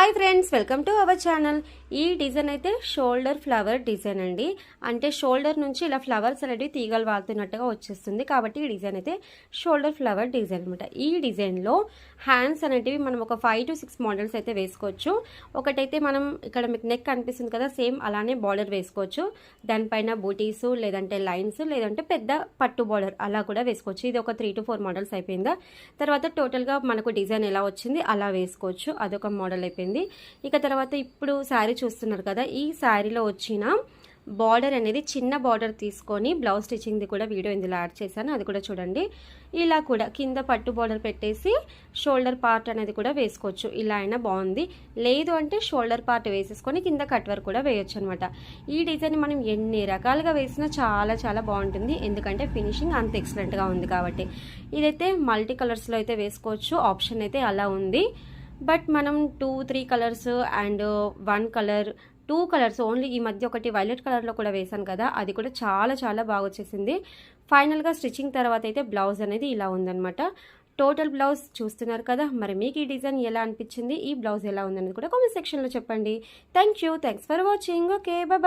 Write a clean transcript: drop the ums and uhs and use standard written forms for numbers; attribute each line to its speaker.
Speaker 1: Hi friends, welcome to our channel. ఈ design అయితే shoulder flower design అండి. అంటే షోల్డర్ నుంచి ఇలా ఫ్లవర్స్ అనేవి తీగలు వాడుతున్నట్టుగా వచ్చేస్తుంది. కాబట్టి ఈ డిజైన్ అయితే షోల్డర్ ఫ్లవర్ డిజైన్ అనమాట. ఈ డిజైన్లో హ్యాండ్స్ అనేటివి మనం ఒక 5 to 6 మోడల్స్ అయితే వేసుకోవచ్చు. ఒకటైతే మనం ఇక్కడ మీకు నెక్ కనిపిస్తుంది కదా, సేమ్ అలానే బార్డర్ వేసుకోవచ్చు. దానిపైన బూటీస్, లేదంటే లైన్స్, లేదంటే పెద్ద పట్టు బార్డర్ అలా కూడా వేసుకోవచ్చు. ఇది ఒక 3 to 4 మోడల్స్ అయిపోయిందా. తర్వాత టోటల్గా మనకు డిజైన్ ఎలా వచ్చింది అలా వేసుకోవచ్చు. అదొక మోడల్ అయిపోయింది. ఇక తర్వాత ఇప్పుడు శారీ చూస్తున్నారు కదా, ఈ శారీలో వచ్చిన బార్డర్ అనేది చిన్న బార్డర్ తీసుకొని బ్లౌజ్ స్టిచ్చింగ్ది కూడా వీడియో ఇందులో యాడ్ చేశాను, అది కూడా చూడండి. ఇలా కూడా కింద పట్టు బార్డర్ పెట్టేసి షోల్డర్ పార్ట్ అనేది కూడా వేసుకోవచ్చు. ఇలా అయినా బాగుంది. లేదు అంటే షోల్డర్ పార్ట్ వేసేసుకొని కింద కట్ వర్క్ కూడా వేయొచ్చు అనమాట. ఈ డిజైన్ మనం ఎన్ని రకాలుగా వేసినా చాలా చాలా బాగుంటుంది, ఎందుకంటే ఫినిషింగ్ అంత ఎక్సలెంట్గా ఉంది కాబట్టి. ఇదైతే మల్టీ కలర్స్లో అయితే వేసుకోవచ్చు, ఆప్షన్ అయితే అలా ఉంది. బట్ మనం 2-3 colours and 1 colour 2 colours only, ఈ మధ్య ఒకటి వైలెట్ కలర్లో కూడా వేసాను కదా, అది కూడా చాలా చాలా బాగా వచ్చేసింది. ఫైనల్గా స్టిచ్చింగ్ తర్వాత అయితే బ్లౌజ్ అనేది ఇలా ఉందన్నమాట. టోటల్ బ్లౌజ్ చూస్తున్నారు కదా. మరి మీకు ఈ డిజైన్ ఎలా అనిపించింది, ఈ బ్లౌజ్ ఎలా ఉందనేది కూడా కామెంట్ సెక్షన్లో చెప్పండి. Thanks for watching. Okay, bye.